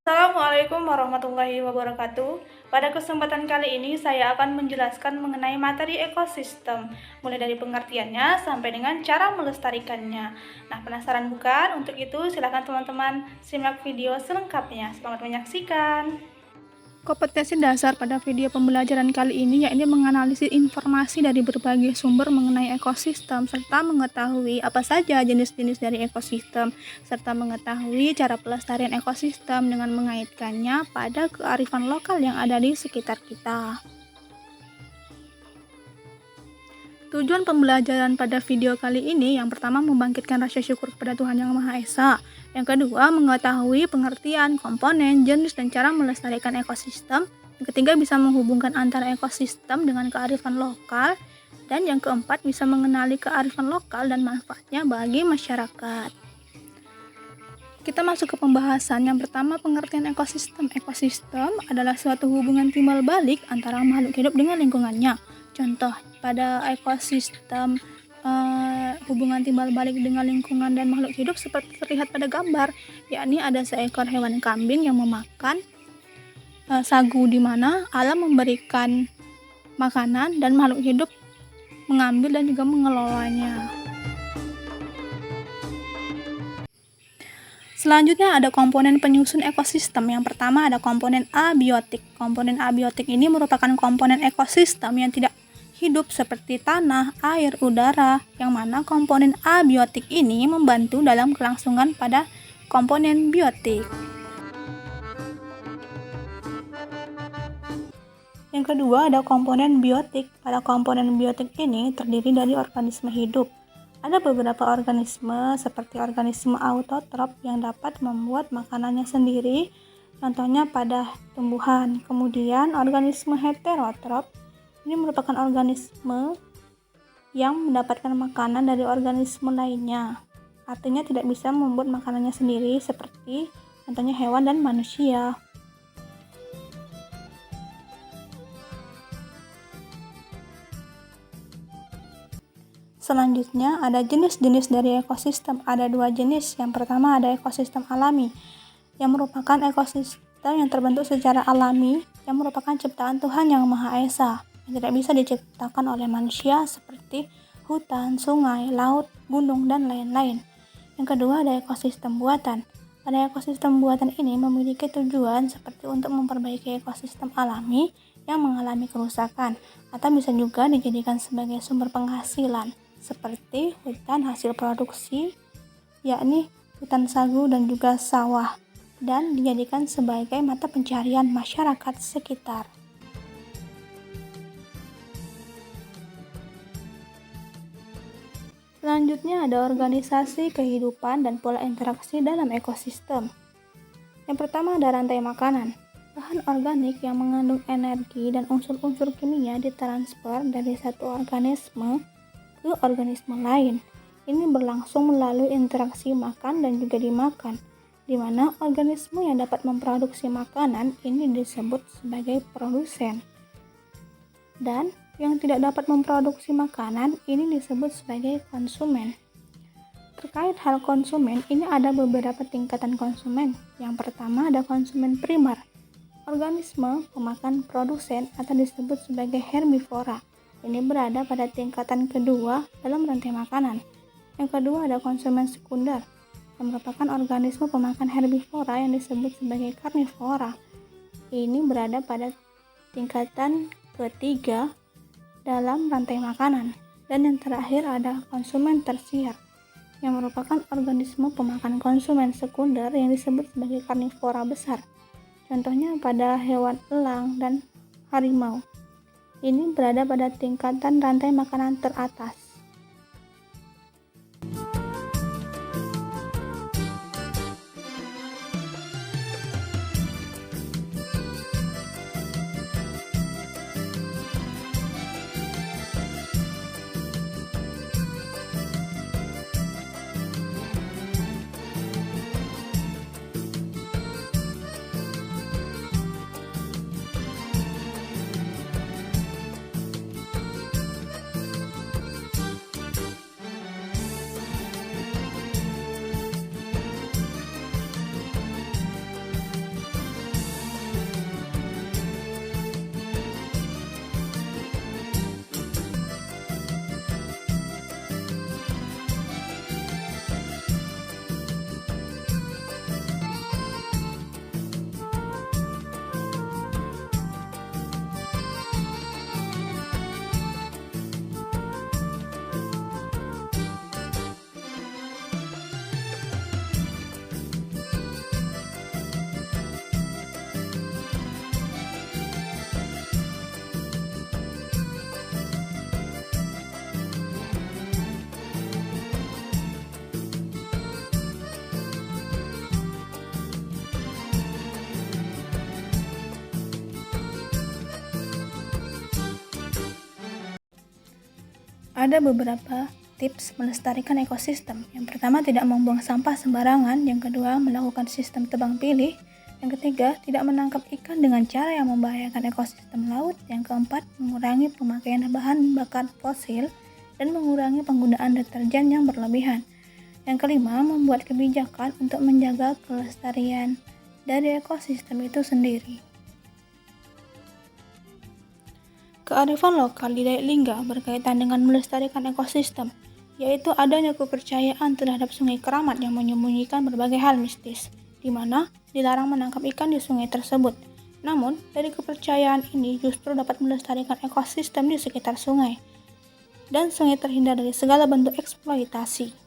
Assalamualaikum warahmatullahi wabarakatuh. Pada kesempatan kali ini saya akan menjelaskan mengenai materi ekosistem, mulai dari pengertiannya sampai dengan cara melestarikannya. Nah, penasaran bukan? Untuk itu silakan teman-teman simak video selengkapnya. Selamat menyaksikan. Kompetensi dasar pada video pembelajaran kali ini yakni menganalisis informasi dari berbagai sumber mengenai ekosistem serta mengetahui apa saja jenis-jenis dari ekosistem serta mengetahui cara pelestarian ekosistem dengan mengaitkannya pada kearifan lokal yang ada di sekitar kita. Tujuan pembelajaran pada video kali ini yang pertama membangkitkan rasa syukur kepada Tuhan Yang Maha Esa. Yang kedua, mengetahui pengertian, komponen, jenis, dan cara melestarikan ekosistem. Yang ketiga, bisa menghubungkan antara ekosistem dengan kearifan lokal. Dan yang keempat, bisa mengenali kearifan lokal dan manfaatnya bagi masyarakat. Kita masuk ke pembahasan. Yang pertama, pengertian ekosistem. Ekosistem adalah suatu hubungan timbal balik antara makhluk hidup dengan lingkungannya. Contoh, pada ekosistem hubungan timbal balik dengan lingkungan dan makhluk hidup seperti terlihat pada gambar, yakni ada seekor hewan kambing yang memakan sagu di mana alam memberikan makanan dan makhluk hidup mengambil dan juga mengelolanya. Selanjutnya ada komponen penyusun ekosistem. Yang pertama ada komponen abiotik. Komponen abiotik ini merupakan komponen ekosistem yang tidak hidup seperti tanah, air, udara, yang mana komponen abiotik ini membantu dalam kelangsungan pada komponen biotik. Yang kedua ada komponen biotik. Pada komponen biotik ini terdiri dari organisme hidup. Ada beberapa organisme seperti organisme autotrof yang dapat membuat makanannya sendiri, contohnya pada tumbuhan. Kemudian organisme heterotrof ini merupakan organisme yang mendapatkan makanan dari organisme lainnya. Artinya tidak bisa membuat makanannya sendiri seperti contohnya hewan dan manusia. Selanjutnya ada jenis-jenis dari ekosistem. Ada dua jenis. Yang pertama ada ekosistem alami, yang merupakan ekosistem yang terbentuk secara alami, yang merupakan ciptaan Tuhan Yang Maha Esa, yang tidak bisa diciptakan oleh manusia seperti hutan, sungai, laut, gunung, dan lain-lain. Yang kedua ada ekosistem buatan. Pada ekosistem buatan ini memiliki tujuan seperti untuk memperbaiki ekosistem alami yang mengalami kerusakan, atau bisa juga dijadikan sebagai sumber penghasilan, seperti hutan hasil produksi, yakni hutan sagu dan juga sawah, dan dijadikan sebagai mata pencarian masyarakat sekitar. Selanjutnya ada organisasi kehidupan dan pola interaksi dalam ekosistem. Yang pertama ada rantai makanan. Bahan organik yang mengandung energi dan unsur-unsur kimia ditransfer dari satu organisme ke organisme lain. Ini berlangsung melalui interaksi makan dan juga dimakan, di mana organisme yang dapat memproduksi makanan ini disebut sebagai produsen. Dan yang tidak dapat memproduksi makanan ini disebut sebagai konsumen. Terkait hal konsumen, ini ada beberapa tingkatan konsumen. Yang pertama ada konsumen primer, organisme pemakan produsen atau disebut sebagai herbivora. Ini berada pada tingkatan kedua dalam rantai makanan. Yang kedua ada konsumen sekunder, yang merupakan organisme pemakan herbivora yang disebut sebagai karnivora. Ini berada pada tingkatan ketiga dalam rantai makanan. Dan yang terakhir ada konsumen tersier, yang merupakan organisme pemakan konsumen sekunder yang disebut sebagai karnivora besar. Contohnya pada hewan elang dan harimau. Ini berada pada tingkatan rantai makanan teratas. Ada beberapa tips melestarikan ekosistem. Yang pertama, tidak membuang sampah sembarangan. Yang kedua, melakukan sistem tebang pilih. Yang ketiga, tidak menangkap ikan dengan cara yang membahayakan ekosistem laut. Yang keempat, mengurangi pemakaian bahan bakar fosil dan mengurangi penggunaan deterjen yang berlebihan. Yang kelima, membuat kebijakan untuk menjaga kelestarian dari ekosistem itu sendiri. Kearifan lokal di Dayak Lingga berkaitan dengan melestarikan ekosistem, yaitu adanya kepercayaan terhadap sungai keramat yang menyembunyikan berbagai hal mistis, di mana dilarang menangkap ikan di sungai tersebut. Namun, dari kepercayaan ini justru dapat melestarikan ekosistem di sekitar sungai, dan sungai terhindar dari segala bentuk eksploitasi.